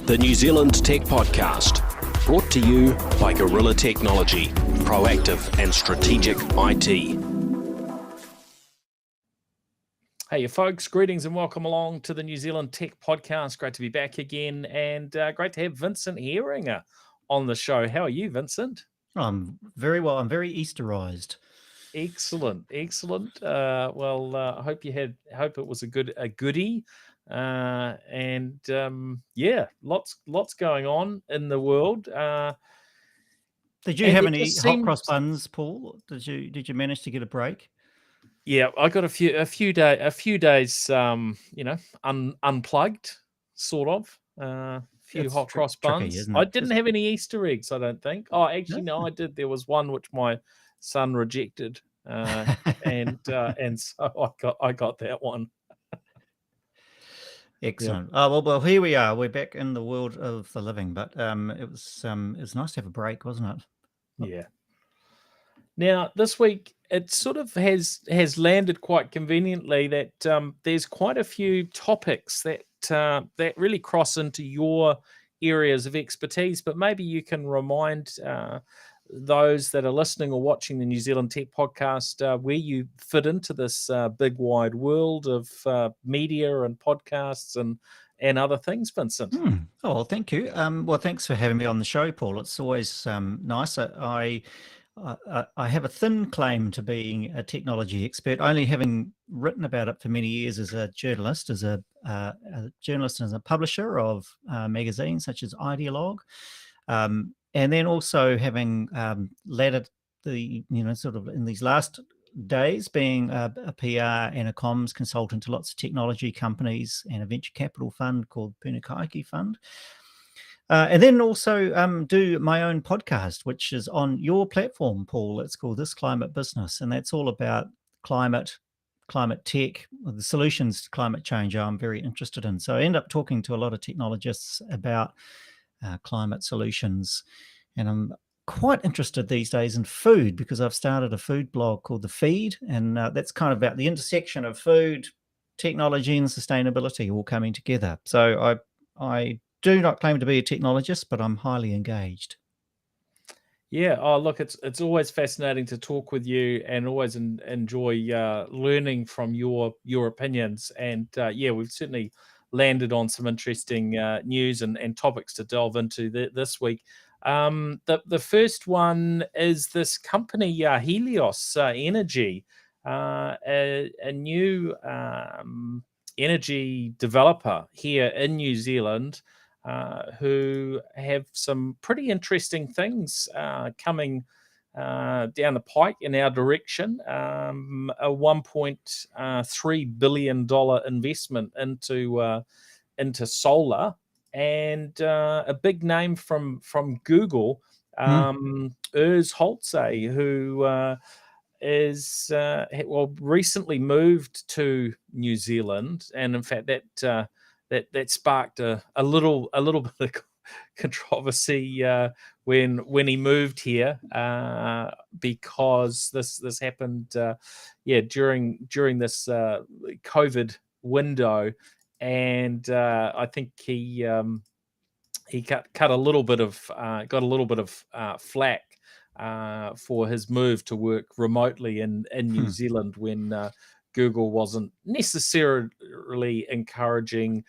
the New Zealand Tech Podcast, brought to you by Gorilla Technology, proactive and strategic IT. Hey, folks, greetings and welcome along to the New Zealand Tech Podcast. Great to be back again, and great to have Vincent Heeringa on the show. How are you, Vincent? I'm very well. I'm very Easterized. Excellent. I hope it was a goodie. Lots going on in the world. Did you have any hot cross buns, Paul? Did you manage to get a break? Yeah, I got a few days, unplugged, sort of. Few hot cross buns. I didn't have any Easter eggs, I don't think. Oh, actually, no, I did. There was one which my son rejected, and so I got that one. Excellent. Yeah. Oh well, here we are. We're back in the world of the living, but it was nice to have a break, wasn't it? Yeah. Now this week it sort of has landed quite conveniently that there's quite a few topics that really cross into your areas of expertise, but maybe you can remind those that are listening or watching the New Zealand Tech Podcast where you fit into this big wide world of media and podcasts and other things, Vincent. Oh, thank you. Well, thanks for having me on the show, Paul. It's always nice. I have a thin claim to being a technology expert, only having written about it for many years as a journalist, as a publisher of magazines such as Ideologue, and then also having laddered sort of in these last days being a PR and a comms consultant to lots of technology companies and a venture capital fund called Punakaiki Fund. And then also do my own podcast, which is on your platform, Paul. It's called This Climate Business, and that's all about climate tech, the solutions to climate change I'm very interested in. So I end up talking to a lot of technologists about climate solutions, and I'm quite interested these days in food because I've started a food blog called The Feed, and that's kind of about the intersection of food, technology, and sustainability all coming together. So I do not claim to be a technologist, but I'm highly engaged. Yeah. Oh, look, it's always fascinating to talk with you, and always enjoy learning from your opinions. And we've certainly landed on some interesting news and topics to delve into this week. The first one is this company, Helios Energy, a new energy developer here in New Zealand, who have some pretty interesting things coming down the pike in our direction. A $1.3 billion investment into solar, and a big name from Google, Urs Holtze, who is recently moved to New Zealand, and in fact that sparked a little bit of controversy when he moved here, because this happened during this COVID window, and I think he got a little bit of flack for his move to work remotely in New Zealand when Google wasn't necessarily encouraging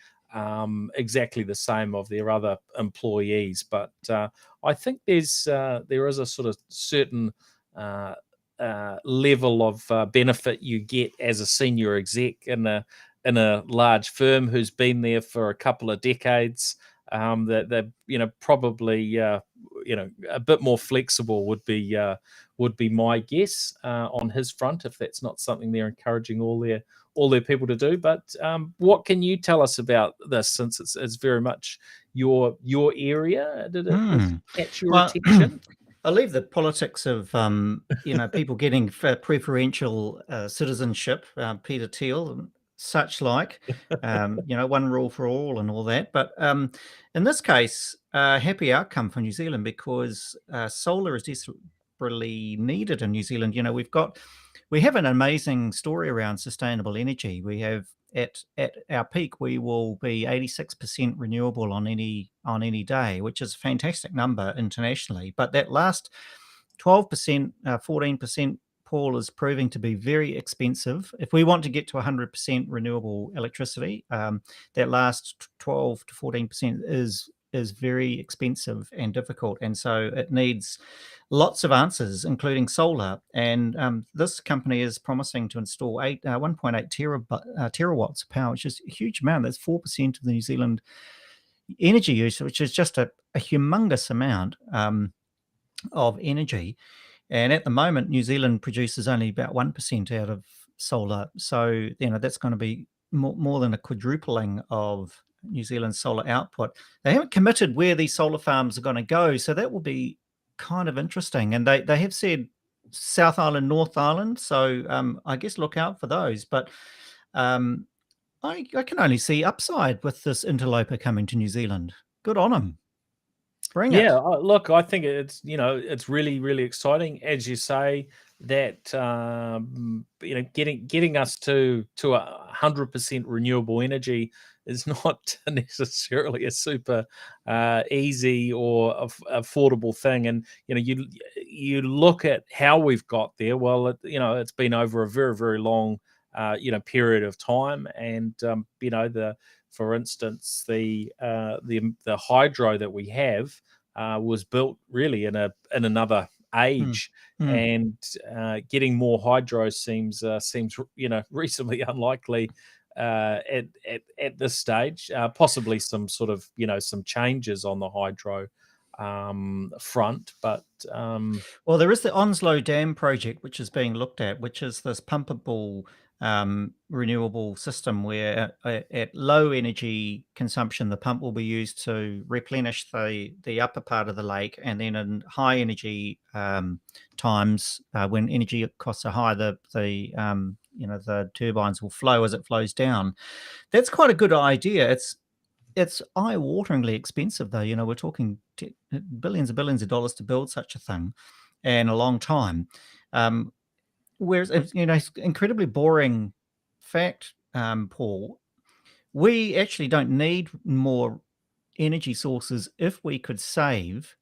exactly the same of their other employees. But I think there is a sort of certain level of benefit you get as a senior exec in a large firm who's been there for a couple of decades. That they're probably a bit more flexible would be my guess on his front, if that's not something they're encouraging all their people to do. But what can you tell us about this, since it's very much your area? Did it catch your attention? I leave the politics of people getting preferential citizenship, Peter Thiel, such like, one rule for all and all that. But in this case, happy outcome for New Zealand, because solar is desperately needed in New Zealand. We have an amazing story around sustainable energy. We have at our peak, we will be 86% renewable on any day, which is a fantastic number internationally. But that last 12%, 14%, Paul, is proving to be very expensive. If we want to get to 100% renewable electricity, that last 12 to 14% is very expensive and difficult, and so it needs lots of answers, including solar. And this company is promising to install 1.8 terawatts of power, which is a huge amount. That's 4% of the New Zealand energy use, which is just a humongous amount of energy. And at the moment, New Zealand produces only about 1% out of solar. So, that's going to be more than a quadrupling of New Zealand's solar output. They haven't committed where these solar farms are going to go, so that will be kind of interesting. And they have said South Island, North Island, so I guess look out for those. But I can only see upside with this interloper coming to New Zealand. Good on them. Bring it. Yeah, look, I think it's really, really exciting, as you say, that getting us to 100% renewable energy is not necessarily a super easy or affordable thing. And you look at how we've got there. Well, it's been over a very, very long period of time, and for instance, the hydro that we have was built really in another age, and getting more hydro seems reasonably unlikely at this stage. Possibly some sort of some changes on the hydro front, but well, there is the Onslow Dam Project, which is being looked at, which is this pumpable renewable system where at low energy consumption, the pump will be used to replenish the upper part of the lake, and then in high energy times, when energy costs are high, the turbines will flow as it flows down. That's quite a good idea. It's eye-wateringly expensive, though. We're talking billions and billions of dollars to build such a thing, and a long time. Whereas, it's incredibly boring fact, Paul, we actually don't need more energy sources if we could save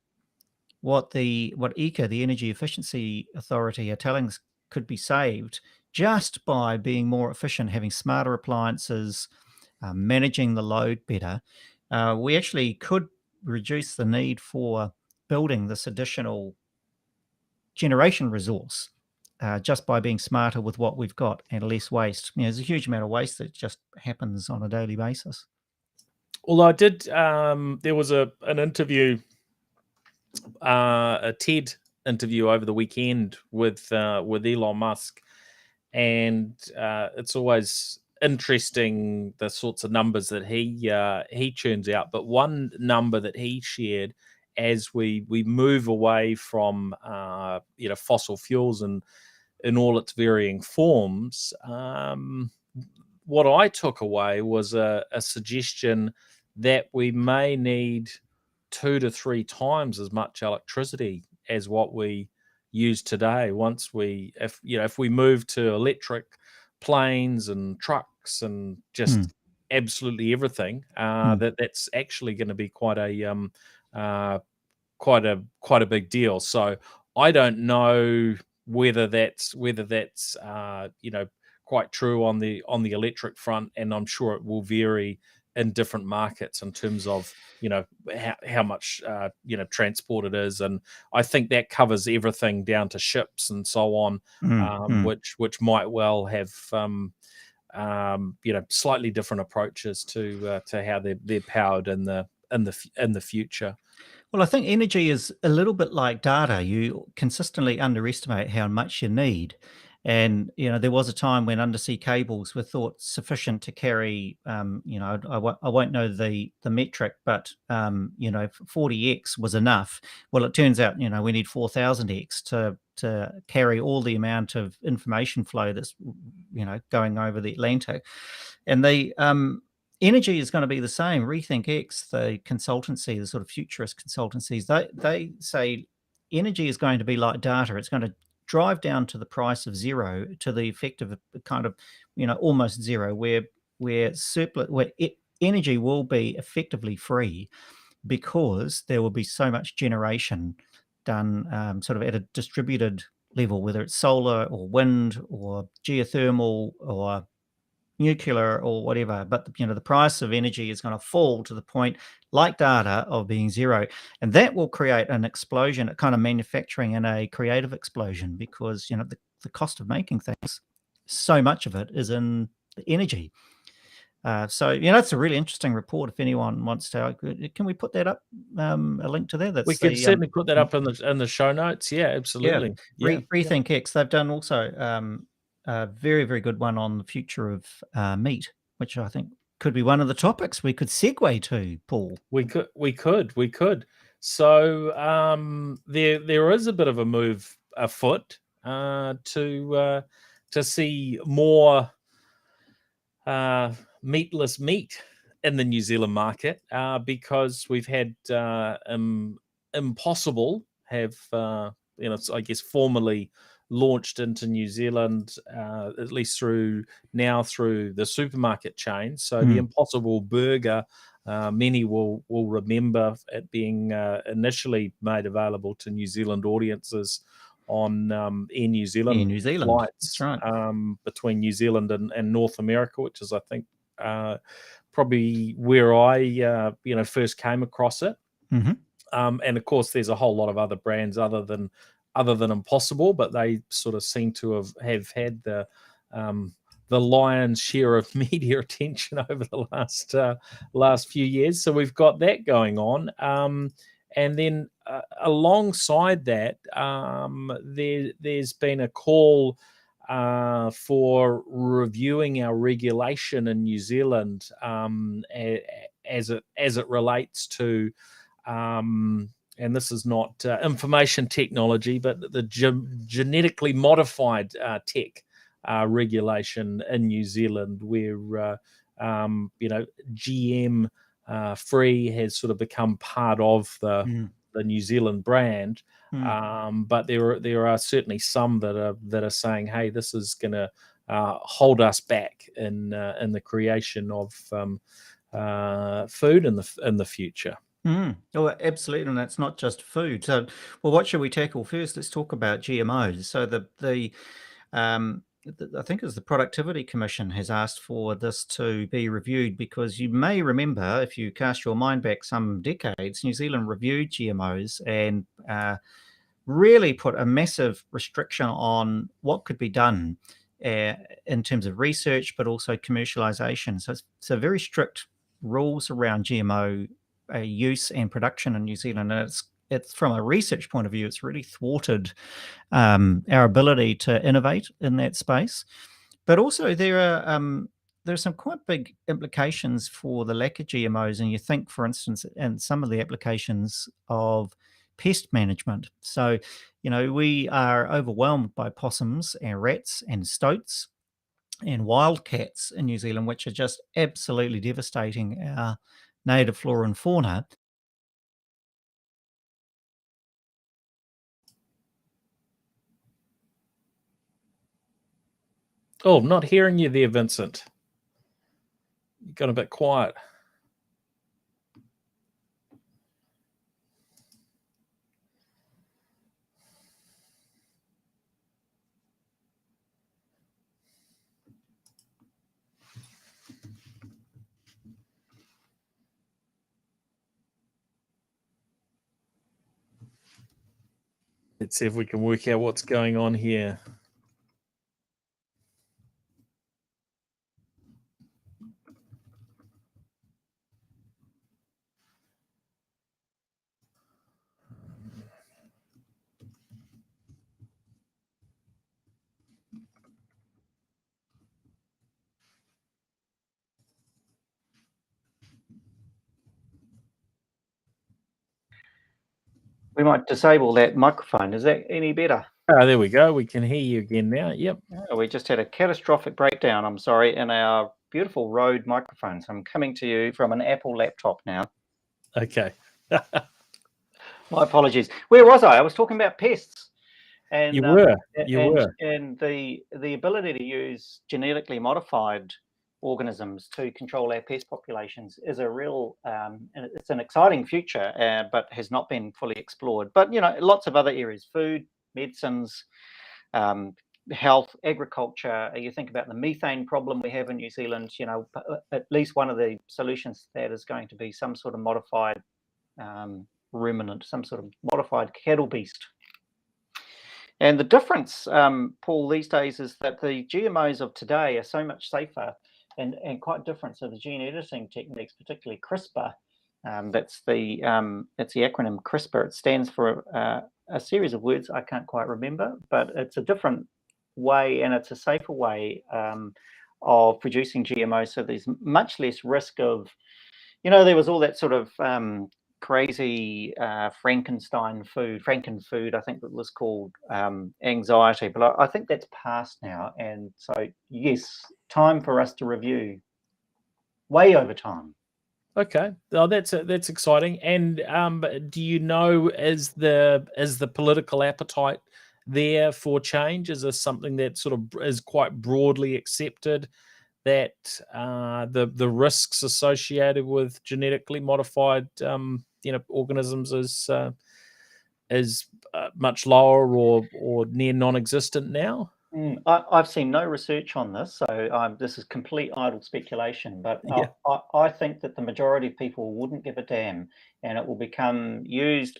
what EECA, the Energy Efficiency Authority, are telling us could be saved just by being more efficient, having smarter appliances, managing the load better. We actually could reduce the need for building this additional generation resource just by being smarter with what we've got and less waste. There's a huge amount of waste that just happens on a daily basis. Although I did, there was an interview, a TED interview over the weekend with Elon Musk, and it's always interesting the sorts of numbers that he churns out. But one number that he shared, as we move away from fossil fuels and in all its varying forms, what I took away was a suggestion that we may need 2 to 3 times as much electricity as what we use today. If we move to electric planes and trucks and just absolutely everything, that's actually going to be quite a big deal. So I don't know whether that's quite true on the electric front, and I'm sure it will vary in different markets in terms of how much transport it is, and I think that covers everything down to ships and so on, which might well have slightly different approaches to how they're powered in the future. Well, I think energy is a little bit like data. You consistently underestimate how much you need. And, there was a time when undersea cables were thought sufficient to carry, I won't know the metric, but, 40x was enough. Well, it turns out, we need 4,000x to carry all the amount of information flow that's, going over the Atlantic. And the energy is going to be the same. Rethink X, the consultancy, the sort of futurist consultancies, they say energy is going to be like data. It's going to drive down to the price of zero, to the effect of a kind of, almost zero, where where energy will be effectively free, because there will be so much generation done sort of at a distributed level, whether it's solar or wind or geothermal or nuclear or whatever. But the price of energy is going to fall to the point, like data, of being zero, and that will create an explosion, a kind of manufacturing and a creative explosion, because the cost of making things, so much of it is in the energy. So it's a really interesting report. If anyone wants to, can we put that up? A link to that. That's we can certainly put that up in the show notes. Yeah, absolutely. Yeah. Rethink X. They've done also a very, very good one on the future of meat, which I think could be one of the topics we could segue to, Paul. We could. So there is a bit of a move afoot to see more meatless meat in the New Zealand market, because we've had Impossible have I guess formally launched into New Zealand, at least through the supermarket chain. So the Impossible Burger, many will remember it being initially made available to New Zealand audiences on Air New Zealand flights. That's right. Between New Zealand and North America, which is, I think, probably where I first came across it. And of course, there's a whole lot of other brands other than Impossible, but they sort of seem to have had the lion's share of media attention over the last few years. So we've got that going on. And then alongside that, there's been a call for reviewing our regulation in New Zealand as it relates to, and this is not information technology, but the genetically modified tech regulation in New Zealand, where GM free has sort of become part of the New Zealand brand. But there are certainly some that are saying, hey, this is going to hold us back in the creation of food in the future. Oh, absolutely, and that's not just food. So, well, what should we tackle first? Let's talk about GMOs. So I think it's the Productivity Commission has asked for this to be reviewed, because you may remember, if you cast your mind back some decades, New Zealand reviewed GMOs and really put a massive restriction on what could be done in terms of research, but also commercialization. So very strict rules around GMO use and production in New Zealand, and it's from a research point of view, it's really thwarted our ability to innovate in that space. But also there are some quite big implications for the lack of GMOs, and you think, for instance, in some of the applications of pest management. So, we are overwhelmed by possums and rats and stoats and wildcats in New Zealand, which are just absolutely devastating our native flora and fauna. Oh, not hearing you there, Vincent. You got a bit quiet. Let's see if we can work out what's going on here. We might disable that microphone. Is that any better? There we go. We can hear you again now. Yep. We just had a catastrophic breakdown, I'm sorry, in our beautiful Rode microphones. I'm coming to you from an Apple laptop now. Okay. My apologies. Where was I? I was talking about pests. And you were. And the ability to use genetically modified organisms to control our pest populations is a real, it's an exciting future, but has not been fully explored. But, lots of other areas, food, medicines, health, agriculture. You think about the methane problem we have in New Zealand, at least one of the solutions to that is going to be some sort of modified ruminant, some sort of modified cattle beast. And the difference, Paul, these days is that the GMOs of today are so much safer and quite different. So the gene editing techniques, particularly CRISPR, that's the acronym CRISPR. It stands for a series of words I can't quite remember, but it's a different way and it's a safer way of producing GMOs. So there's much less risk of, there was all that sort of crazy Frankenstein food, I think it was called, anxiety, but I think that's past now. And so, yes, time for us to review, way over time. Okay, oh, that's exciting. And do you know, is the political appetite there for change? Is this something that sort of is quite broadly accepted, that the risks associated with genetically modified organisms is much lower or near non-existent now? I've seen no research on this, so this is complete idle speculation. But Yeah. I think that the majority of people wouldn't give a damn, and it will become used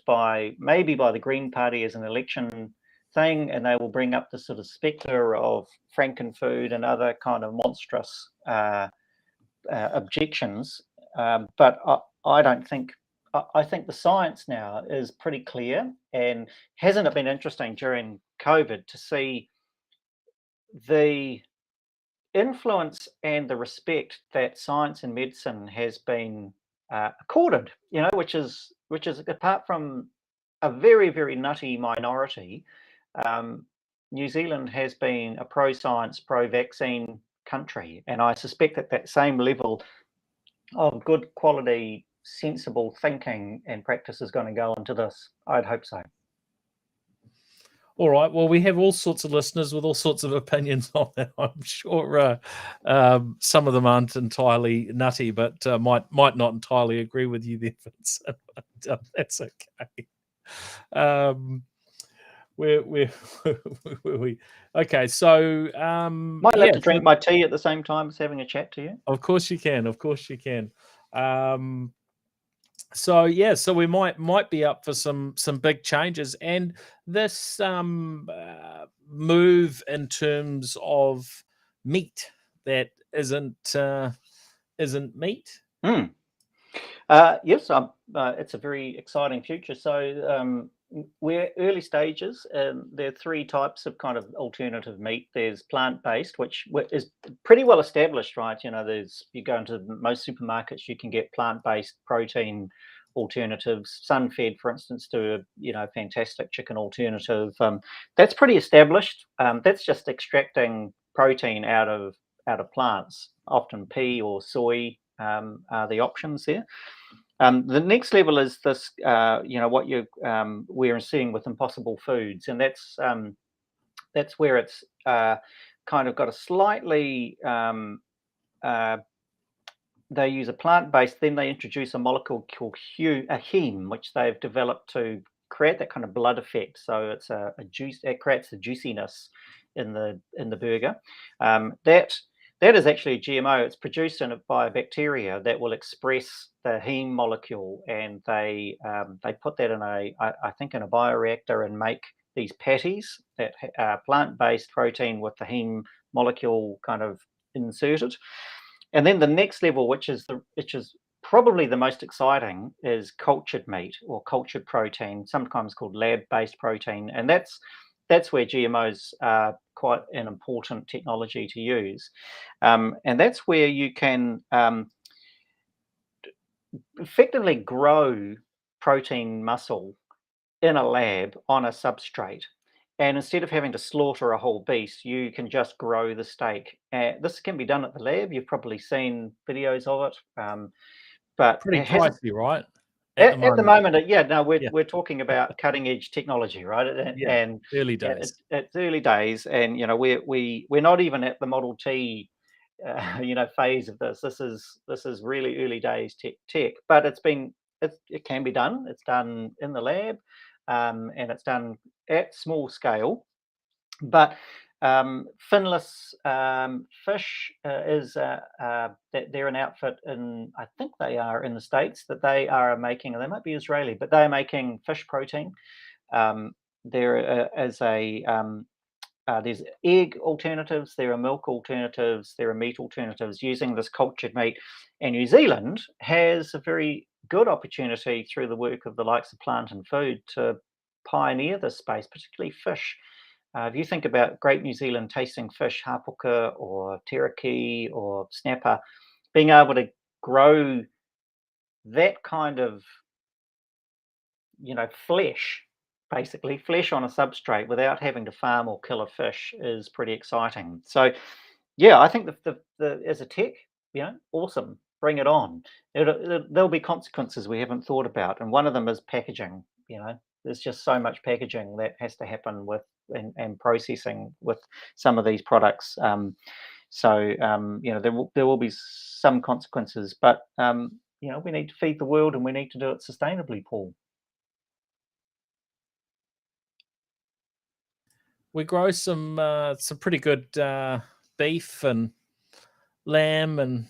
maybe by the Green Party as an election thing, and they will bring up the sort of spectre of Frankenfood and other kind of monstrous objections. But I don't think. I think the science now is pretty clear, and hasn't it been interesting during COVID to see the influence and the respect that science and medicine has been accorded, which is apart from a very, very nutty minority, New Zealand has been a pro-science, pro-vaccine country, and I suspect that same level of good quality, sensible thinking and practice is going to go into this. I'd hope so. All right. Well, we have all sorts of listeners with all sorts of opinions on that. I'm sure some of them aren't entirely nutty, but might not entirely agree with you there, Vincent. But, that's okay. Where we? Okay, so might have to drink my tea at the same time as having a chat to you. Of course you can. Of course you can. So we might be up for some big changes, and this move in terms of meat that isn't meat. Yes, it's a very exciting future. So we're early stages. There are three types of kind of alternative meat. There's plant-based, which is pretty well established, right? You go into most supermarkets, you can get plant-based protein alternatives. Sunfed, for instance, do a fantastic chicken alternative. That's pretty established. That's just extracting protein out of plants. Often pea or soy are the options there. The next level is this, what we're seeing with Impossible Foods, and that's where it's kind of got a slightly. They use a plant-based, then they introduce a molecule called heme, which they've developed to create that kind of blood effect. So it's a juice. It creates the juiciness in the burger. That is actually a GMO. It's produced by a bacteria that will express the heme molecule, and they put that in I think in a bioreactor and make these patties that are plant-based protein with the heme molecule kind of inserted. And then the next level, which is probably the most exciting, is cultured meat or cultured protein, sometimes called lab-based protein, and that's where GMOs are quite an important technology to use. And that's where you can effectively grow protein muscle in a lab on a substrate. And instead of having to slaughter a whole beast, you can just grow the steak. This can be done at the lab. You've probably seen videos of it. But pretty pricey, right? At the moment, we're talking about cutting edge technology, right? And early days. It's early days, and we're not even at the Model T phase of this. This is really early days tech, but it can be done. It's done in the lab, and it's done at small scale. But finless fish is they're an outfit I think they are in the States, that they are making. They might be Israeli, but they are making fish protein. There is there's egg alternatives, there are milk alternatives, there are meat alternatives using this cultured meat. And New Zealand has a very good opportunity through the work of the likes of Plant and Food to pioneer this space, particularly fish. If you think about great New Zealand tasting fish, hapuka or teraki or snapper, being able to grow that kind of flesh, basically flesh on a substrate without having to farm or kill a fish, is pretty exciting. So yeah, I think the as a tech, awesome, bring it on. There'll be consequences we haven't thought about, and one of them is packaging. There's just so much packaging that has to happen with and processing with some of these products. So there will be some consequences, but we need to feed the world, and we need to do it sustainably, Paul. We grow some pretty good beef and lamb and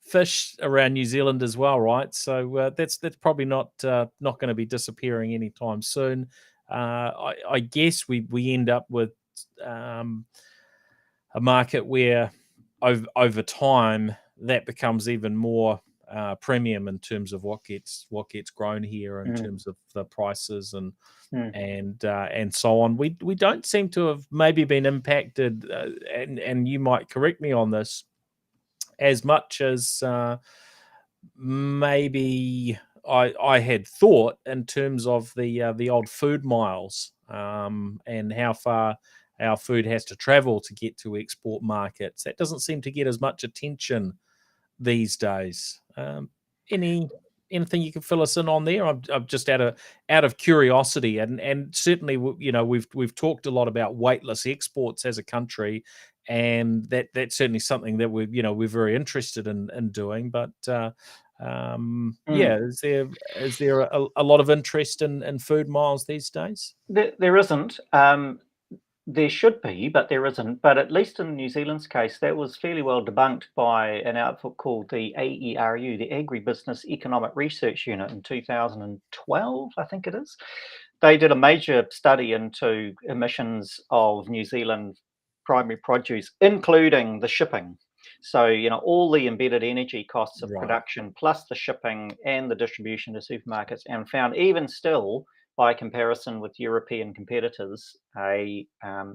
fish around New Zealand as well, right? So that's probably not going to be disappearing anytime soon. I guess we end up with a market where over time that becomes even more premium in terms of what gets grown here, in terms of the prices and so on. We don't seem to have maybe been impacted, and you might correct me on this, as much as maybe I had thought, in terms of the old food miles, and how far our food has to travel to get to export markets. That doesn't seem to get as much attention these days. Anything you can fill us in on there? I'm just out of curiosity, and certainly we've talked a lot about weightless exports as a country, and that's certainly something that we're very interested in doing. But is there a lot of interest in food miles these days? There isn't. There should be, but there isn't. But at least in New Zealand's case, that was fairly well debunked by an outfit called the AERU, the Agribusiness Economic Research Unit, in 2012, I think it is. They did a major study into emissions of New Zealand primary produce, including the shipping. So, all the embedded energy costs of production, plus the shipping and the distribution to supermarkets, and found, even still, by comparison with European competitors, a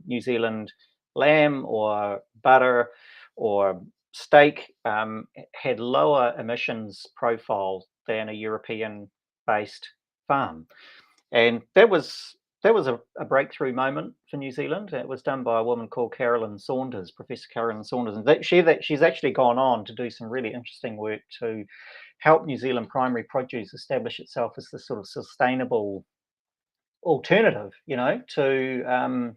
New Zealand lamb or butter or steak had lower emissions profile than a European-based farm. And that was a breakthrough moment for New Zealand. It was done by a woman called Professor Carolyn Saunders, and she's actually gone on to do some really interesting work to help New Zealand primary produce establish itself as this sort of sustainable alternative, to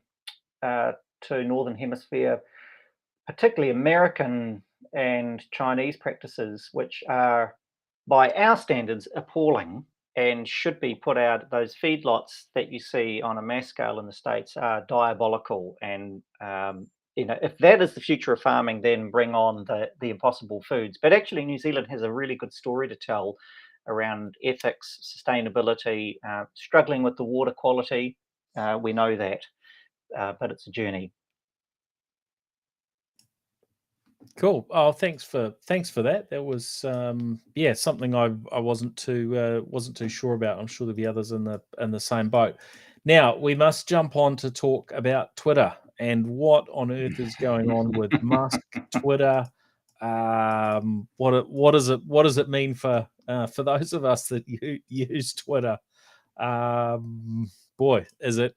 Northern Hemisphere, particularly American and Chinese practices, which are, by our standards, appalling and should be put out. Those feedlots that you see on a mass scale in the States are diabolical. And if that is the future of farming, then bring on the impossible foods. But actually, New Zealand has a really good story to tell around ethics, sustainability, struggling with the water quality. We know that, but it's a journey. Cool. Oh, thanks for that. That was something I wasn't too sure about. I'm sure there'll be others in the same boat. Now we must jump on to talk about Twitter and what on earth is going on with Musk, Twitter. What does it mean for those of us that use Twitter? Boy, does it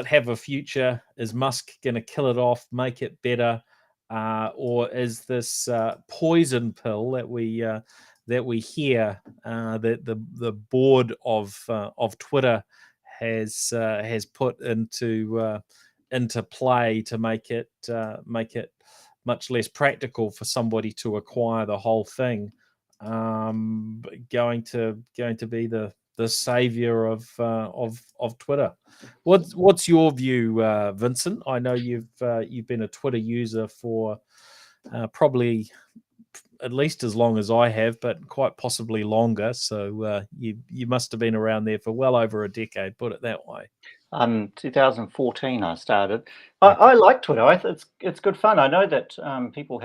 have a future? Is Musk going to kill it off, make it better? Or is this poison pill that we hear that the board of Twitter has put into play to make it much less practical for somebody to acquire the whole thing, going to be the savior of Twitter. What's your view, Vincent? I know you've been a Twitter user for probably at least as long as I have, but quite possibly longer. So you must have been around there for well over a decade, put it that way. 2014 I started. I like Twitter. It's good fun. I know that people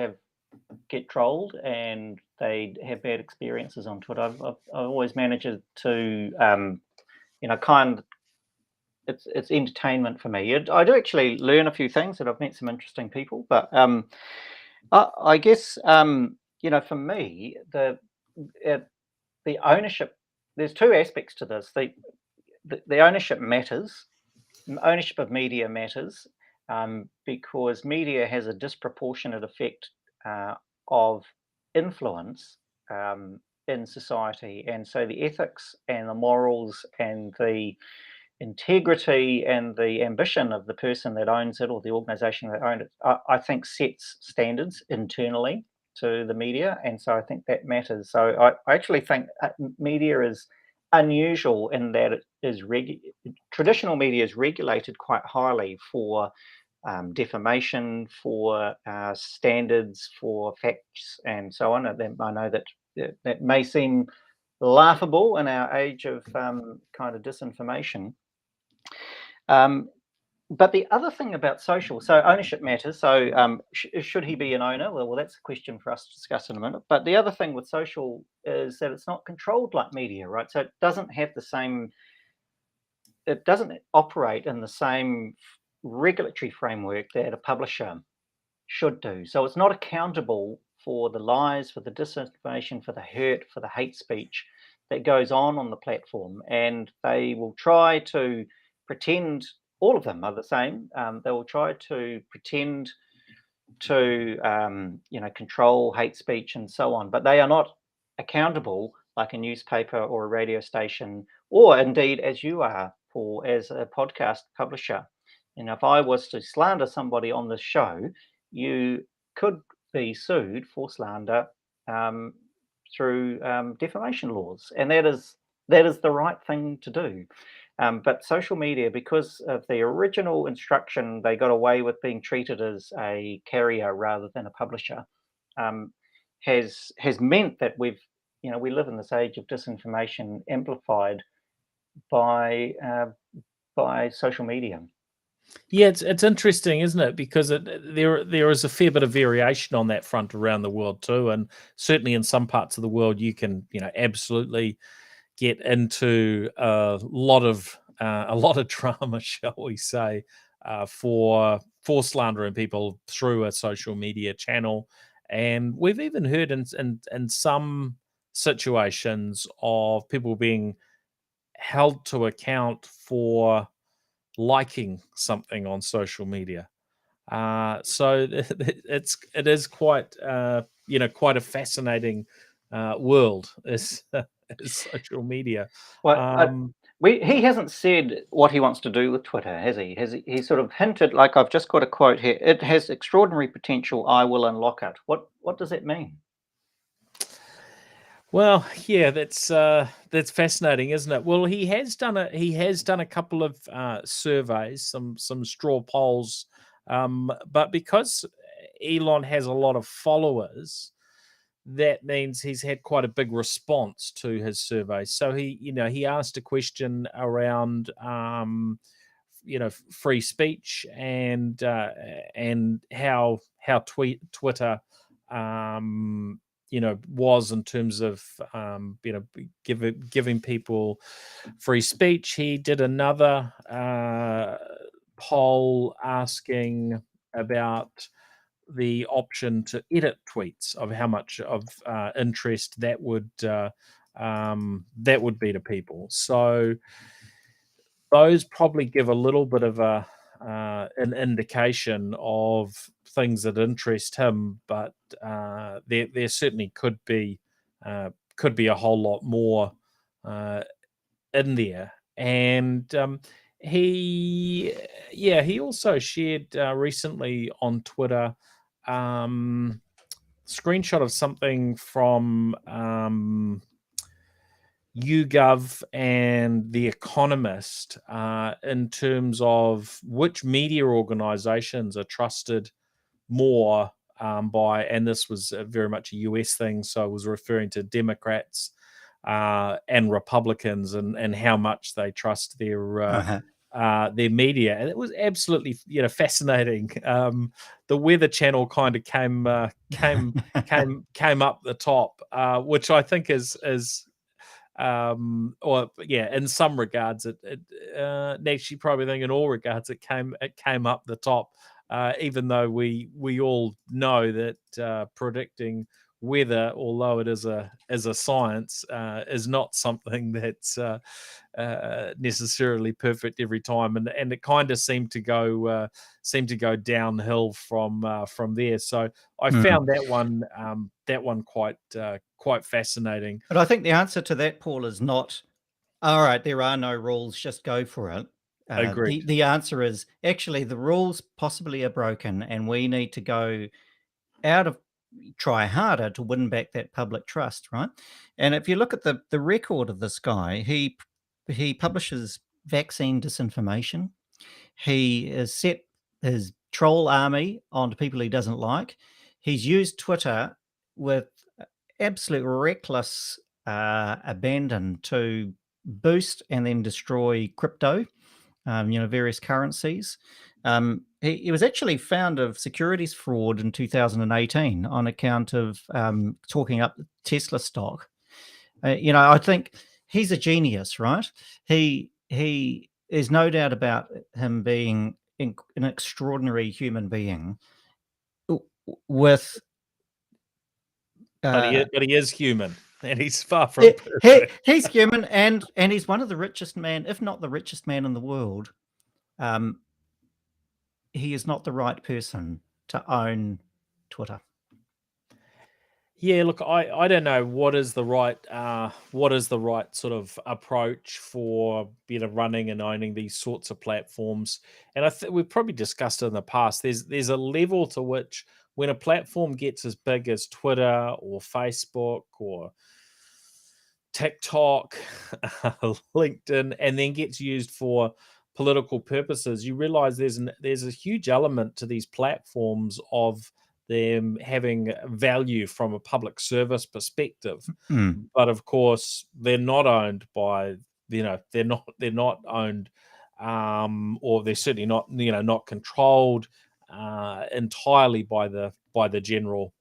get trolled and they have bad experiences on Twitter. I've always managed to it's entertainment for me. I do actually learn a few things, and I've met some interesting people. But I guess for me, the ownership. There's two aspects to this. The ownership matters. Ownership of media matters because media has a disproportionate effect of influence in society, and so the ethics and the morals and the integrity and the ambition of the person that owns it or the organization that owns it, I think sets standards internally to the media, and so I think that matters. So I actually think media is unusual in that it is traditional media is regulated quite highly for defamation, for standards, for facts, and so on. And I know that may seem laughable in our age of kind of disinformation. But the other thing about social, so ownership matters. So should he be an owner? Well, that's a question for us to discuss in a minute. But the other thing with social is that it's not controlled like media, right? So it doesn't operate in the same regulatory framework that a publisher should do. So it's not accountable for the lies, for the disinformation, for the hurt, for the hate speech that goes on the platform. And they will try to pretend all of them are the same. They will try to pretend to control hate speech and so on, but they are not accountable like a newspaper or a radio station, or indeed as you are, Paul, as a podcast publisher. And if I was to slander somebody on this show, you could be sued for slander through defamation laws, and that is the right thing to do. But social media, because of the original instruction, they got away with being treated as a carrier rather than a publisher, has meant that we live in this age of disinformation amplified by social media. Yeah, it's interesting, isn't it? Because there is a fair bit of variation on that front around the world too, and certainly in some parts of the world you can absolutely get into a lot of drama, shall we say, for slandering people through a social media channel, and we've even heard in some situations of people being held to account for liking something on social media. So it is quite quite a fascinating world is social media. Well, he hasn't said what he wants to do with Twitter, has he? He sort of hinted, like I've just got a quote here, it has extraordinary potential, I will unlock it. What does that mean? Well, yeah, that's fascinating, isn't it? Well, he has done a couple of surveys, some straw polls, but because Elon has a lot of followers, that means he's had quite a big response to his survey. So he asked a question around free speech and how Twitter was in terms of giving people free speech. He did another poll asking about the option to edit tweets, of how much of interest that would be to people. So those probably give a little bit of an indication of things that interest him, but there certainly could be a whole lot more in there. And he also shared recently on Twitter screenshot of something from YouGov and The Economist in terms of which media organizations are trusted more by, and this was very much a US thing, so I was referring to Democrats and Republicans and how much they trust their media, and it was absolutely fascinating. The Weather Channel kind of came up the top, which I think is in some regards actually probably think in all regards it came up the top, even though we all know that predicting weather, although it is a science, is not something that's necessarily perfect every time, and it kind of seemed to go downhill from there. So I found that one quite fascinating. But I think the answer to that, Paul, is not, all right, there are no rules, just go for it. Agreed. The answer is actually the rules possibly are broken, and we need to go try harder to win back that public trust, right? And if you look at the record of this guy, he publishes vaccine disinformation. He has set his troll army onto people he doesn't like. He's used Twitter with absolute reckless abandon to boost and then destroy crypto, various currencies. He was actually found of securities fraud in 2018 on account of talking up Tesla stock. I think he's a genius, right? He is no doubt about him being an extraordinary human being with. But he is human, and he's far from perfect. He's human, and he's one of the richest men, if not the richest man in the world. He is not the right person to own Twitter. Yeah, look, I don't know what is the right sort of approach for running and owning these sorts of platforms. And I think we've probably discussed it in the past. There's a level to which when a platform gets as big as Twitter or Facebook or TikTok, LinkedIn, and then gets used for political purposes, you realize there's a huge element to these platforms of them having value from a public service perspective. But of course they're not owned by they're not owned or they're certainly not not controlled entirely by the general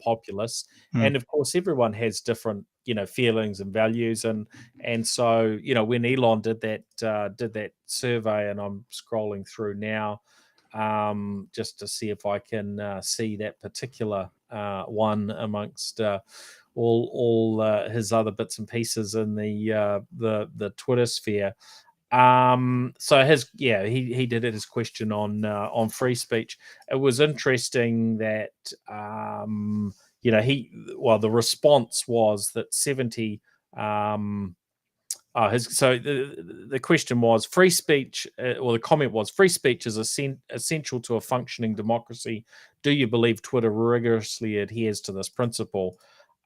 populace. And of course everyone has different feelings and values, and so when Elon did that survey, and I'm scrolling through now just to see if I can see that particular one amongst all his other bits and pieces in the Twitter sphere. So he did it, his question on free speech. It was interesting that the response was that 70 the question was free speech, or the comment was free speech is essential to a functioning democracy. Do you believe Twitter rigorously adheres to this principle?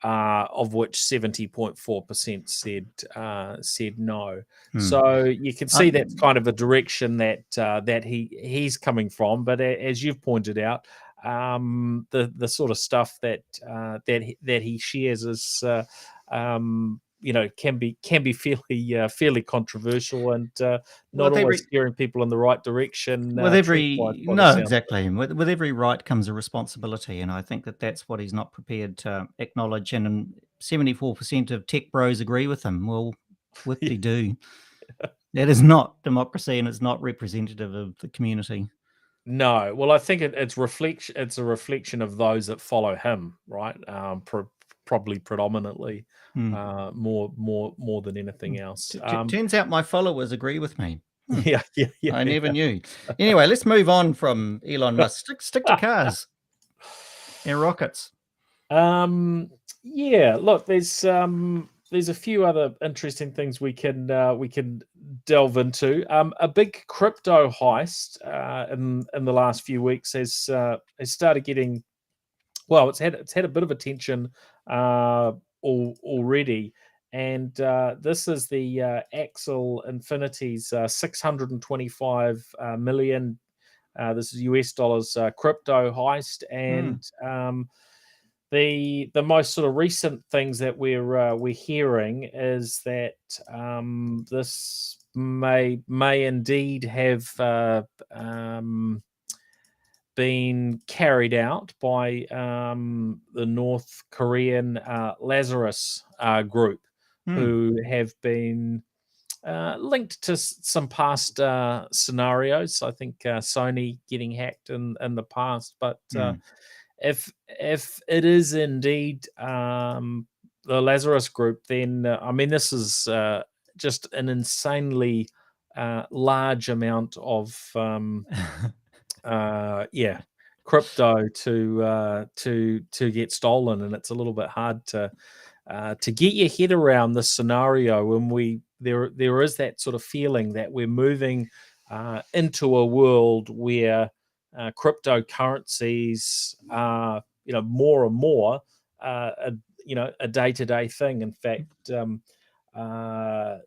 Of which 70.4% said no. So you can see that's kind of a direction that he's coming from. But as you've pointed out, the sort of stuff that he shares is can be fairly controversial and not always steering people in the right direction. With every right comes a responsibility, and I think that's what he's not prepared to acknowledge. And 74% of tech bros agree with him. Well, whoop-de-doo. That is not democracy, and it's not representative of the community. No, well, I think it's a reflection of those that follow him, right? Probably predominantly, more than anything else. Turns out my followers agree with me. Yeah. I never knew. Anyway, let's move on from Elon Musk. Stick to cars and rockets. Yeah. Look, there's a few other interesting things we can delve into. A big crypto heist in the last few weeks has started getting well, it's had a bit of attention already, and this is the Axel Infinity's 625 million. This is US dollars crypto heist, and the most sort of recent things that we're hearing is that this may indeed have been carried out by the North Korean Lazarus group, who have been linked to some past scenarios. I think Sony getting hacked in the past, but if it is indeed the Lazarus group, then I mean, this is just an insanely large amount of crypto to get stolen, and it's a little bit hard to get your head around this scenario when there is that sort of feeling that we're moving into a world where cryptocurrencies are more and more a day-to-day thing. In fact, I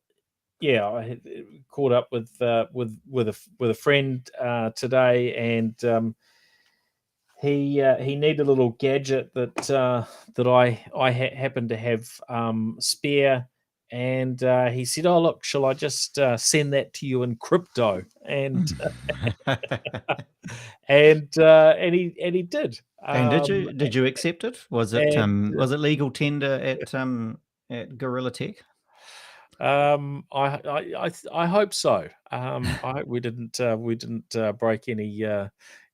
had caught up with a friend today, and he needed a little gadget that I happen to have spare, and he said, "Oh, look, shall I just send that to you in crypto?" And and he did. And did you accept it? Was it legal tender at Gorilla Tech? I hope so. I hope we didn't break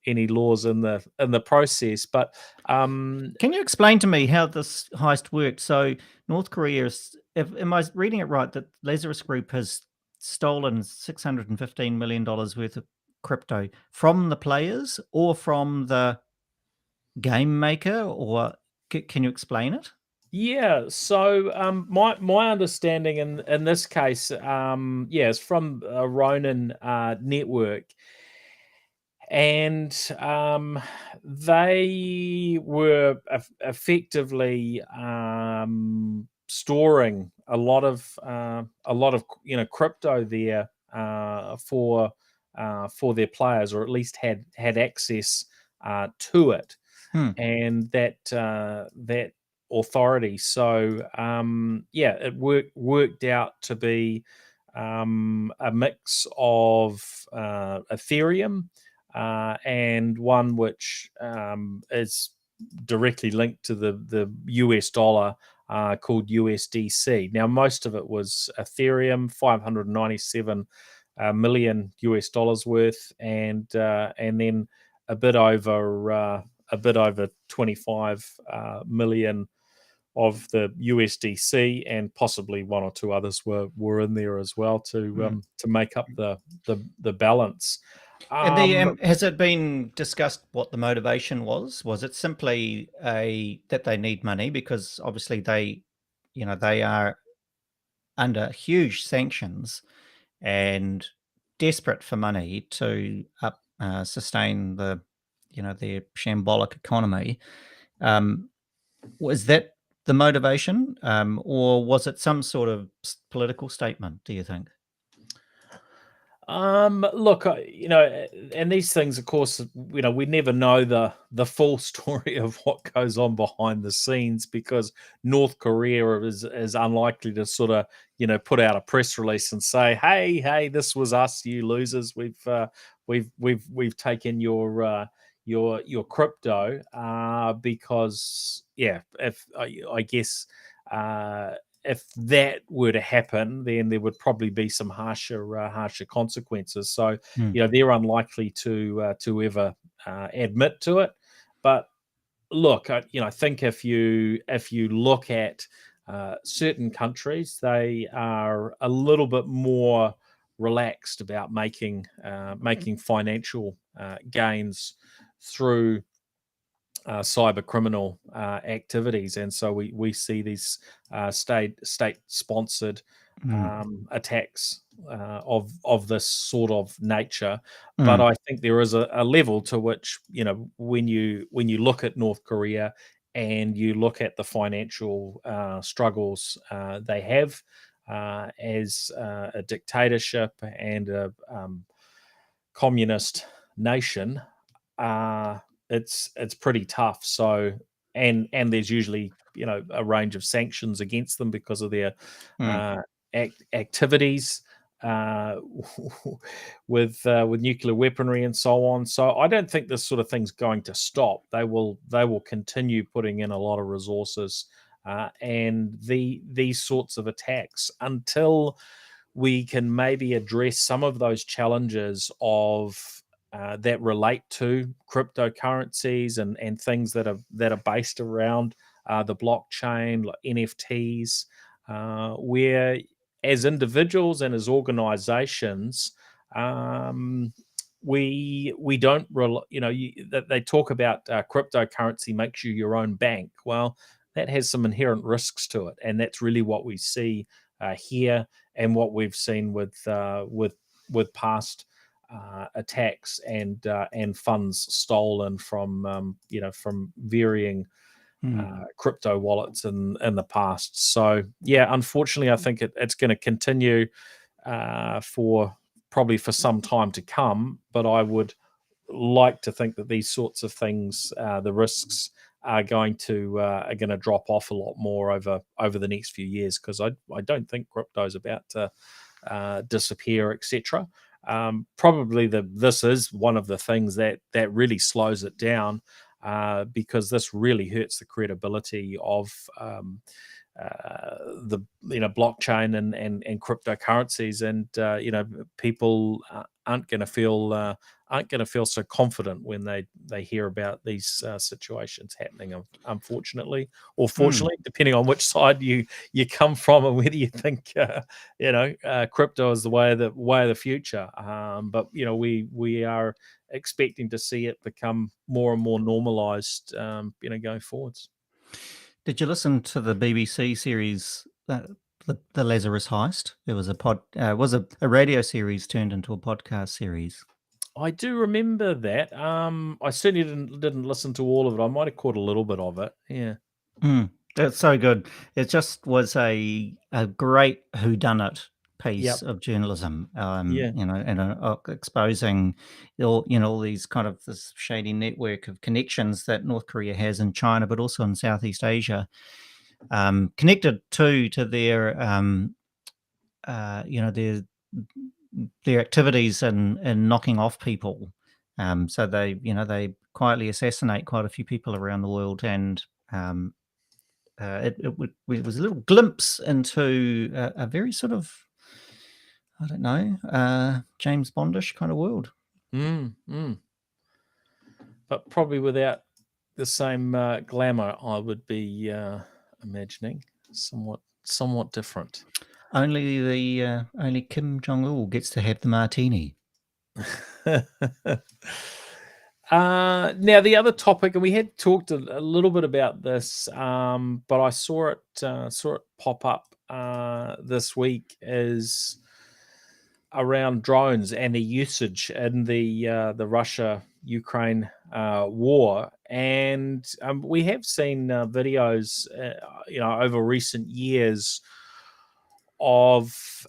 any laws in the process. But can you explain to me how this heist worked? So North Korea am I reading it right that Lazarus Group has stolen $615 million worth of crypto from the players or from the game maker, or can you explain it? Yeah, so my understanding in this case, is from Ronin Network, and they were effectively storing a lot of crypto there for their players, or at least had access to it, and that authority. So it worked out to be a mix of Ethereum and one which is directly linked to the US dollar called USDC. Now, most of it was Ethereum, 597 million US dollars worth, and then a bit over 25 million of the USDC, and possibly one or two others were in there as well to make up the balance. And has it been discussed what the motivation was? Was it simply that they need money because obviously they are under huge sanctions and desperate for money to sustain their shambolic economy? Was that the motivation, or was it some sort of political statement, do you think? Look, and these things, of course, we never know the full story of what goes on behind the scenes, because North Korea is unlikely to sort of, put out a press release and say, hey, this was us, you losers. We've taken your crypto, because if I guess if that were to happen, then there would probably be some harsher consequences. So they're unlikely to ever admit to it. But look, I think if you look at certain countries, they are a little bit more relaxed about making financial gains through cyber criminal activities, and so we see these state sponsored attacks of this sort of nature. But I think there is a level to which, when you look at North Korea and you look at the financial struggles they have as a dictatorship and a communist nation, it's pretty tough. So and there's usually a range of sanctions against them because of their activities uh, with nuclear weaponry and so on. So I don't think this sort of thing's going to stop. They will continue putting in a lot of resources and these sorts of attacks until we can maybe address some of those challenges of that relate to cryptocurrencies and things that are based around the blockchain, like NFTs, where as individuals and as organizations, we don't that they talk about cryptocurrency makes you your own bank. Well, that has some inherent risks to it, and that's really what we see here, and what we've seen with past attacks and funds stolen from from varying crypto wallets in the past. So yeah, unfortunately, I think it's going to continue for some time to come. But I would like to think that these sorts of things, the risks are going to drop off a lot more over the next few years, because I don't think crypto is about to disappear, etc. Probably this is one of the things that really slows it down, because this really hurts the credibility of the blockchain and cryptocurrencies, and people aren't going to feel so confident when they hear about these situations happening, unfortunately or fortunately, depending on which side you come from and whether you think crypto is the way of the future. But we are expecting to see it become more and more normalized going forwards. Did you listen to the BBC series, the Lazarus Heist? It was a radio series turned into a podcast series. I do remember that. I certainly didn't listen to all of it. I might have caught a little bit of it. Yeah. It's so good. It just was a great whodunit piece of journalism, Yeah. and exposing all these kind of this shady network of connections that North Korea has in China, but also in Southeast Asia, connected to their their activities in knocking off people. So they quietly assassinate quite a few people around the world, and it was a little glimpse into a very sort of, I don't know, James Bondish kind of world. But probably without the same glamour, I would be imagining. Somewhat different. Only Kim Jong-il gets to have the martini. Now the other topic, and we had talked a little bit about this, but I saw it pop up this week, is around drones and the usage in the Russia-Ukraine war. And we have seen videos, over recent years of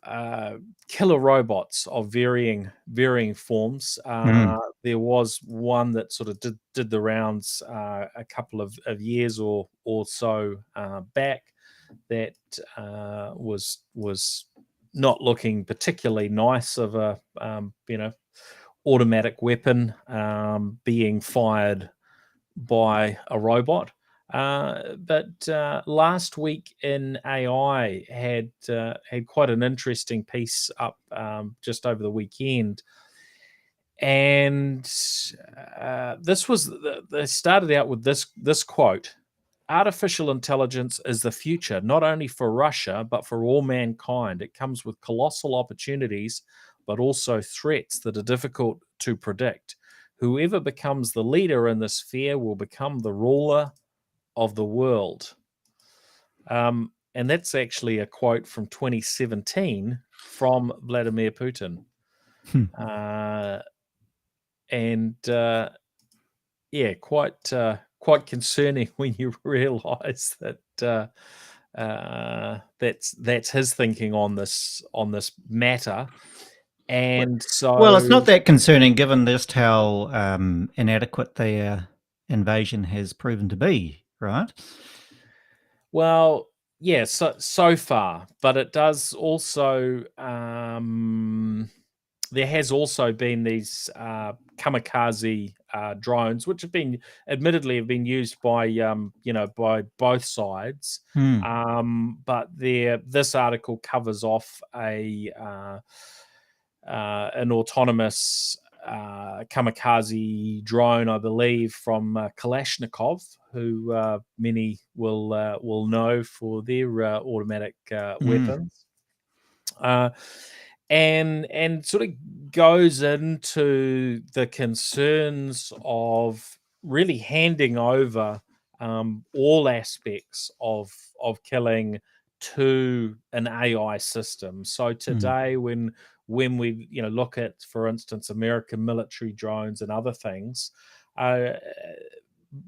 killer robots of varying forms. There was one that sort of did the rounds a couple of years or so back, that was not looking particularly nice, of a automatic weapon being fired by a robot. But last week in AI had quite an interesting piece up just over the weekend, and this was they started out with this quote: "Artificial intelligence is the future, not only for Russia but for all mankind. It comes with colossal opportunities, but also threats that are difficult to predict. whoever becomes the leader in the sphere will become the ruler of the world. And that's actually a quote from 2017 from Vladimir Putin. Yeah, quite concerning when you realise that that's his thinking on this matter. And so, well, it's not that concerning given just how inadequate their invasion has proven to be, right? well, yeah, so far, but it does also. There has also been these kamikaze drones, which have been admittedly used by by both sides. But this article covers off an autonomous kamikaze drone, I believe, from Kalashnikov, who many will know for their automatic weapons. And sort of goes into the concerns of really handing over all aspects of killing to an AI system. So today, when we look at, for instance, American military drones and other things,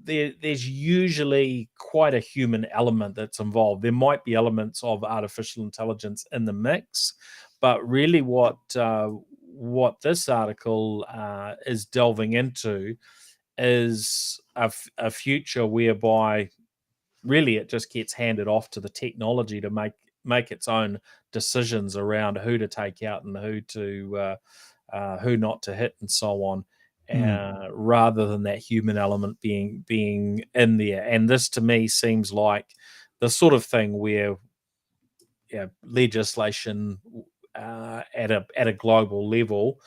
there's usually quite a human element that's involved. There might be elements of artificial intelligence in the mix, but really what this article is delving into is a future whereby really it just gets handed off to the technology to make its own decisions around who to take out and who not to hit and so on. Rather than that human element being in there. And this to me seems like the sort of thing where legislation at a global level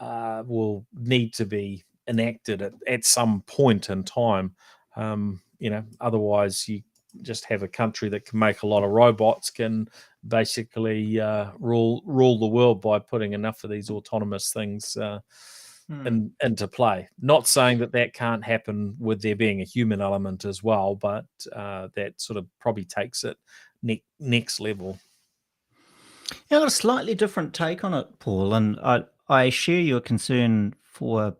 will need to be enacted at some point in time. Otherwise you just have a country that can make a lot of robots can basically rule the world by putting enough of these autonomous things into play. Not saying that can't happen with there being a human element as well, but that sort of probably takes it next level. Yeah, I've got a slightly different take on it, Paul, and I share your concern for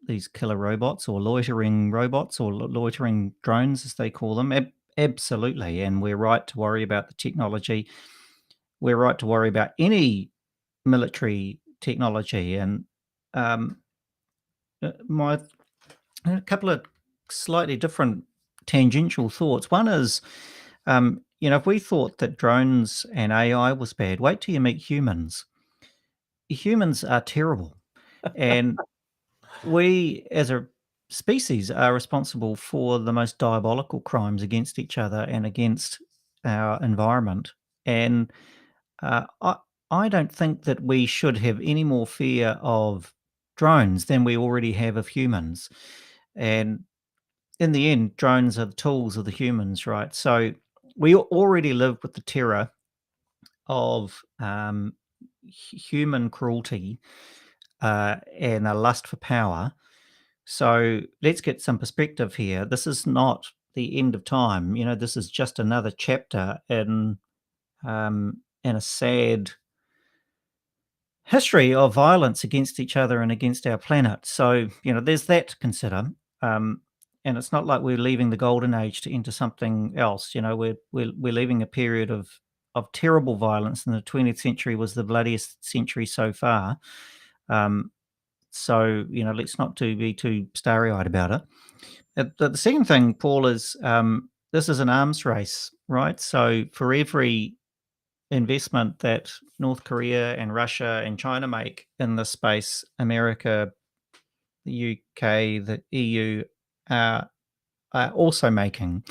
these killer robots or loitering robots or loitering drones, as they call them. Absolutely, and we're right to worry about the technology. We're right to worry about any military technology, and a couple of slightly different tangential thoughts. One is, if we thought that drones and AI was bad, wait till you meet humans. Humans are terrible, and we, as a species, are responsible for the most diabolical crimes against each other and against our environment. And I don't think that we should have any more fear of drones than we already have of humans. And in the end, drones are the tools of the humans, right? So we already live with the terror of human cruelty and a lust for power. So let's get some perspective here. This is not the end of time. This is just another chapter in a sad history of violence against each other and against our planet. So, there's that to consider. And it's not like we're leaving the golden age to enter something else. We're leaving a period of terrible violence, and the 20th century was the bloodiest century so far. So, let's not be too starry-eyed about it. The second thing, Paul, is this is an arms race, right? So for every investment that North Korea and Russia and China make in this space, America, the UK, the EU are also making.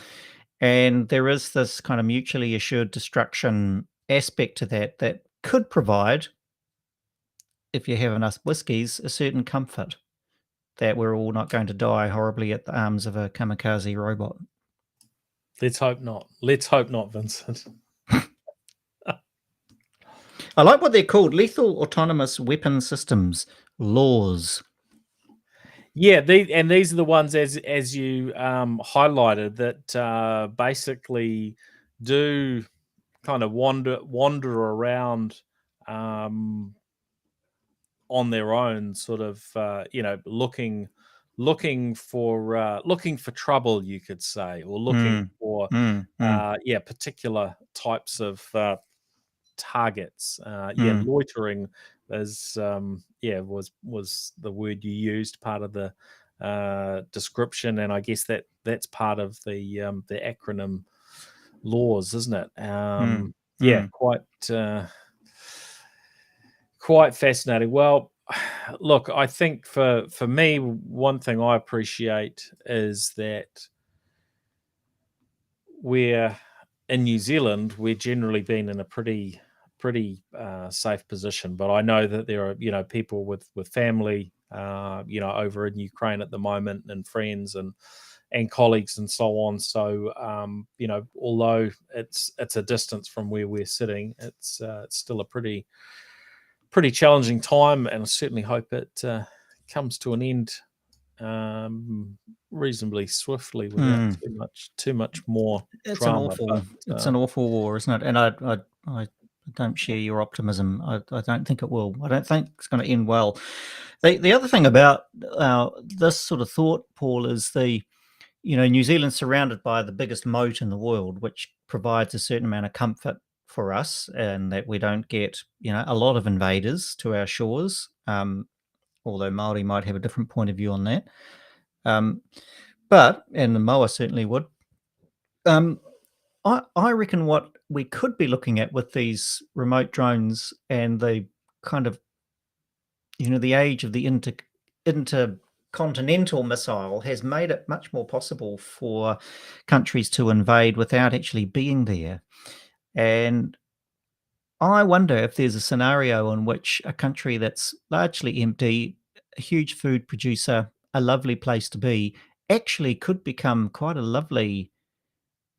And there is this kind of mutually assured destruction aspect to that could provide, if you have enough whiskies, a certain comfort that we're all not going to die horribly at the arms of a kamikaze robot. Let's hope not. Let's hope not, Vincent. I like what they're called, lethal autonomous weapon systems, laws. Yeah, these are the ones as you highlighted that basically do kind of wander around on their own, sort of looking for trouble, you could say, or looking for particular types of targets. Loitering is was the word you used, part of the description, and I guess that's part of the acronym laws, isn't it? Quite fascinating. Well, look, I think for me, one thing I appreciate is that we're in New Zealand. We're generally been in a pretty safe position, but I know that there are people with family over in Ukraine at the moment, and friends and colleagues and so on. So although it's a distance from where we're sitting, it's still a pretty challenging time, and I certainly hope it comes to an end reasonably swiftly without too much more drama. It's an awful war, isn't it? And I don't share your optimism. I don't think it will. I don't think it's going to end well. The other thing about this sort of thought, Paul, is New Zealand's surrounded by the biggest moat in the world, which provides a certain amount of comfort for us, and that we don't get a lot of invaders to our shores. Although Maori might have a different point of view on that. And the Moa certainly would. I reckon what we could be looking at with these remote drones and the kind of, the age of the intercontinental missile has made it much more possible for countries to invade without actually being there. And I wonder if there's a scenario in which a country that's largely empty, a huge food producer, a lovely place to be, actually could become quite a lovely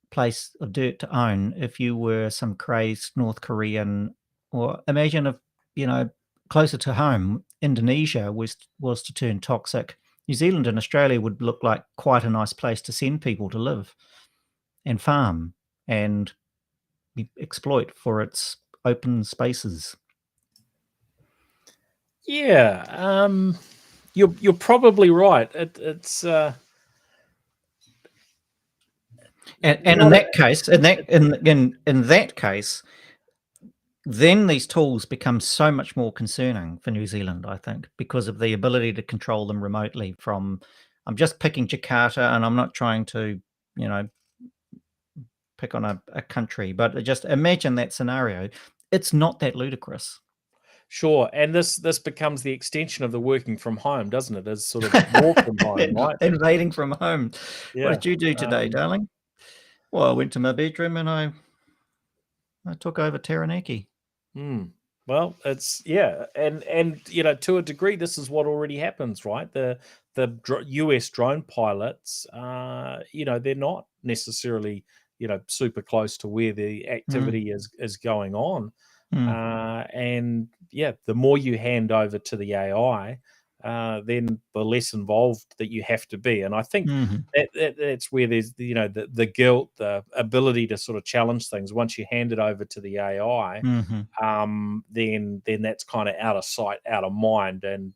place of dirt to own if you were some crazed North Korean, or imagine if, closer to home, Indonesia was to turn toxic. New Zealand and Australia would look like quite a nice place to send people to live and farm and exploit for its open spaces. Yeah, you're probably right. It's and in that case, in that case, then these tools become so much more concerning for New Zealand, I think, because of the ability to control them remotely from. I'm just picking Jakarta, and I'm not trying to, pick on a country, but just imagine that scenario. It's not that ludicrous. Sure, and this becomes the extension of the working from home, doesn't it? As sort of more from home, right? Invading from home. Yeah. What did you do today, darling? Well, I went to my bedroom and I took over Taranaki. Well, it's and to a degree, this is what already happens, right? The US drone pilots, they're not necessarily super close to where the activity is going on. And the more you hand over to the AI, then the less involved that you have to be. And I think that's where there's the guilt, the ability to sort of challenge things. Once you hand it over to the AI, then that's kind of out of sight, out of mind, and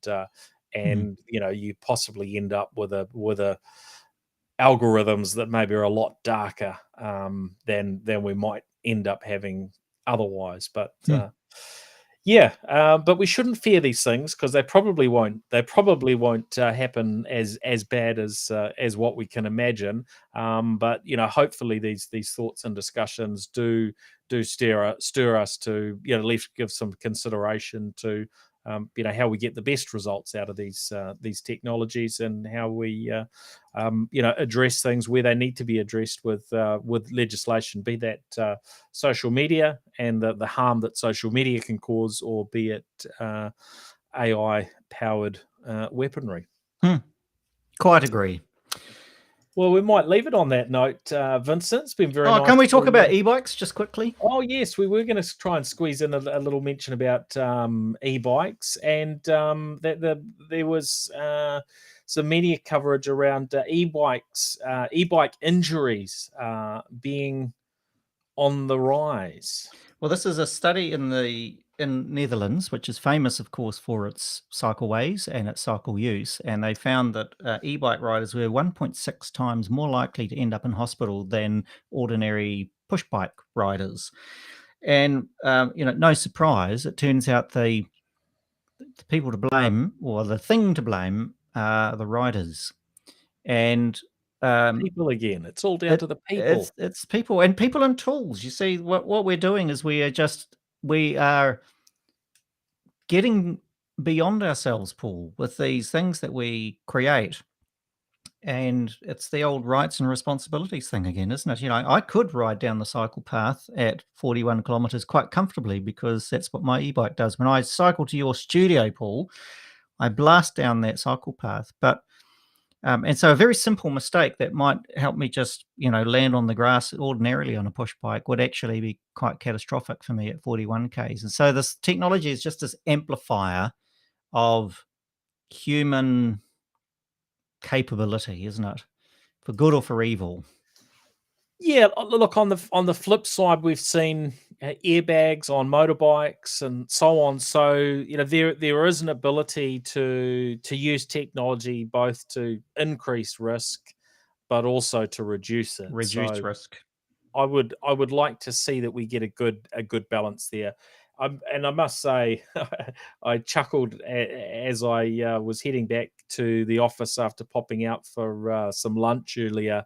you possibly end up with a algorithms that maybe are a lot darker than we might end up having otherwise. But but we shouldn't fear these things, because they probably won't happen as bad as what we can imagine. But hopefully these thoughts and discussions do stir us to at least give some consideration to how we get the best results out of these technologies, and how we address things where they need to be addressed with legislation, be that social media and the harm that social media can cause, or be it AI powered weaponry. Quite agree. Well, we might leave it on that note, Vincent. It's been very nice. Can we talk about e-bikes just quickly? Oh, yes. We were going to try and squeeze in a little mention about e-bikes, and that there was media coverage around e-bike injuries being on the rise. Well, this is a study in Netherlands, which is famous, of course, for its cycleways and its cycle use, and they found that e-bike riders were 1.6 times more likely to end up in hospital than ordinary push bike riders. And no surprise, it turns out the people to blame, or the thing to blame, are the riders. And people again. It's all down to the people. It's people and tools. You see, what we're doing is we are getting beyond ourselves, Paul, with these things that we create. And it's the old rights and responsibilities thing again, isn't it? I could ride down the cycle path at 41 kilometers quite comfortably because that's what my e-bike does. When I cycle to your studio, Paul, I blast down that cycle path. But and so a very simple mistake that might help me just, land on the grass ordinarily on a push bike would actually be quite catastrophic for me at 41 Ks. And so this technology is just this amplifier of human capability, isn't it? For good or for evil. Yeah, look, on the flip side, we've seen airbags on motorbikes and so on. So there is an ability to use technology both to increase risk, but also to reduce it. Reduce risk. I would like to see that we get a good balance there. And I must say, I chuckled as I was heading back to the office after popping out for some lunch earlier,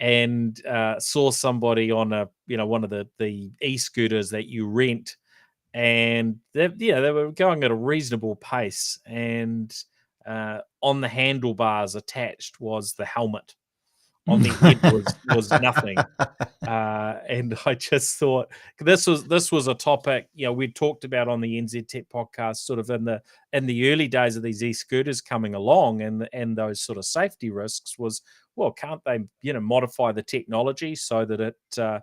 and saw somebody on one of the e-scooters that you rent, and they were going at a reasonable pace, and on the handlebars attached was the helmet. On the head was nothing. And I just thought this was a topic we talked about on the NZ Tech podcast, sort of in the early days of these e-scooters coming along, and those sort of safety risks was, well, can't they modify the technology so that it there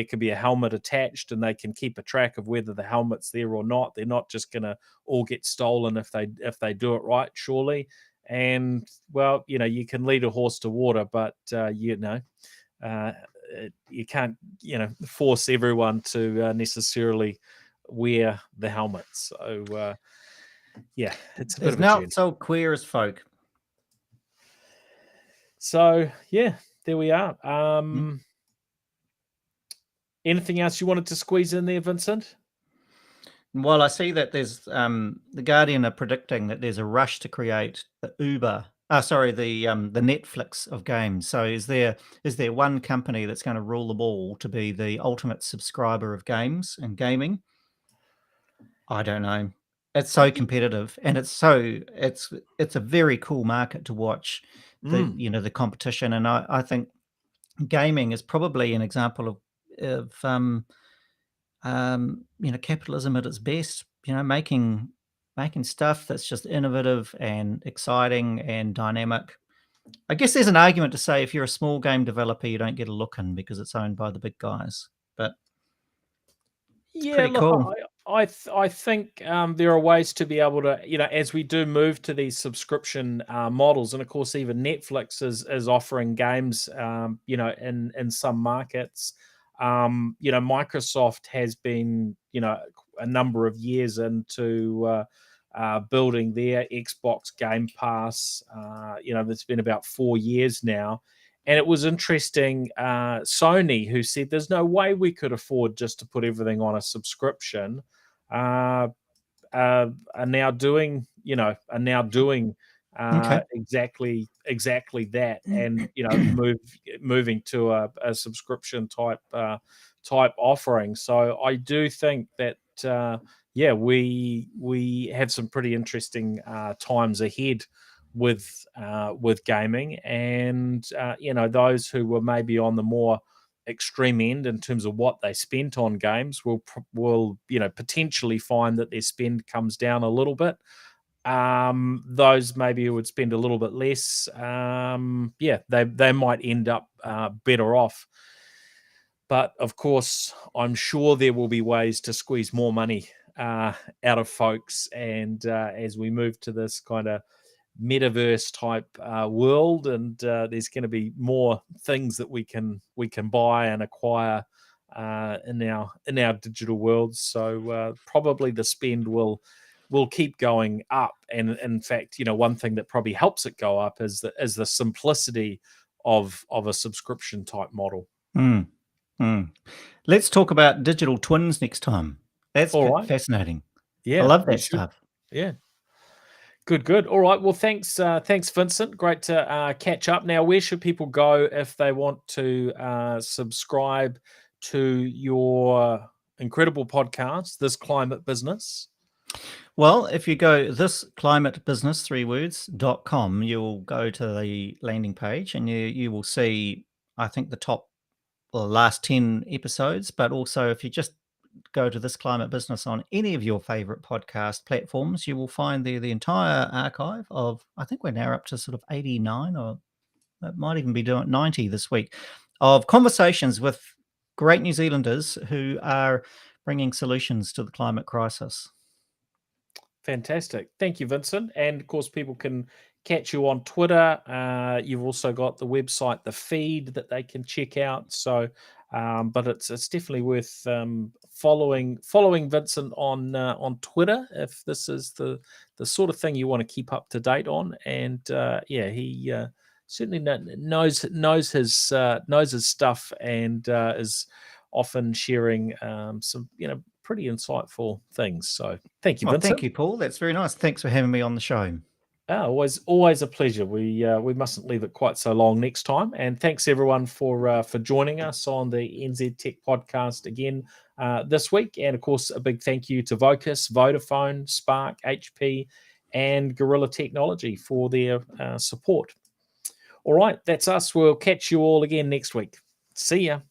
can be a helmet attached and they can keep a track of whether the helmet's there or not. They're not just going to all get stolen if they do it right, surely. And well, you can lead a horse to water, but you can't force everyone to necessarily wear the helmets. So it's a bit of a not so queer as folk. So yeah, there we are. Anything else you wanted to squeeze in there, Vincent? Well, I see that there's the Guardian are predicting that there's a rush to create the the Netflix of games. So is there one company that's going to rule the ball to be the ultimate subscriber of games and gaming? I don't know. It's so competitive, and it's a very cool market to watch. The competition, and I think gaming is probably an example of capitalism at its best. Making stuff that's just innovative and exciting and dynamic. I guess there's an argument to say if you're a small game developer, you don't get a look in because it's owned by the big guys. But it's pretty cool. I think there are ways to be able to, as we do move to these subscription models, and of course even Netflix is offering games, in some markets. Microsoft has been, a number of years into building their Xbox Game Pass. It's been about 4 years now. And it was interesting, Sony, who said there's no way we could afford just to put everything on a subscription, are now doing exactly that, and moving to a subscription type offering. So I do think that we have some pretty interesting times ahead with gaming, and those who were maybe on the more extreme end in terms of what they spent on games will potentially find that their spend comes down a little bit. Those maybe who would spend a little bit less, they might end up better off. But of course, I'm sure there will be ways to squeeze more money out of folks, and as we move to this kind of metaverse type world, and there's going to be more things that we can buy and acquire in our digital world. So probably the spend will keep going up, and in fact, one thing that probably helps it go up is the simplicity of a subscription type model. Let's talk about digital twins next time. That's All right. fascinating. Yeah, I love that stuff. Yeah. Good. All right. Well, thanks, Vincent. Great to catch up. Now, where should people go if they want to subscribe to your incredible podcast, This Climate Business? Well, if you go thisclimatebusiness, 3words.com, you'll go to the landing page, and you will see, I think, the last 10 episodes. But also, if you just go to This Climate Business on any of your favorite podcast platforms, you will find there the entire archive of, I think we're now up to sort of 89, or it might even be doing 90 this week, of conversations with great New Zealanders who are bringing solutions to the climate crisis. Fantastic. Thank you, Vincent. And of course, people can catch you on Twitter. You've also got the website, the feed that they can check out. So, but it's definitely worth following Vincent on Twitter if this is the sort of thing you want to keep up to date on. And he certainly knows his stuff, and is often sharing some pretty insightful things. So thank you, Vincent. Thank you, Paul. That's very nice. Thanks for having me on the show. Always a pleasure. We mustn't leave it quite so long next time. And thanks everyone for joining us on the NZ Tech Podcast again this week. And of course, a big thank you to Vocus, Vodafone, Spark, HP, and Gorilla Technology for their support. All right, that's us. We'll catch you all again next week. See ya.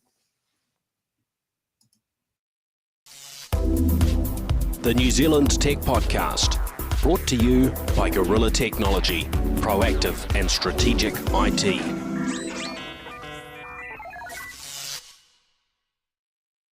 The New Zealand Tech Podcast, brought to you by Gorilla Technology, proactive and strategic IT.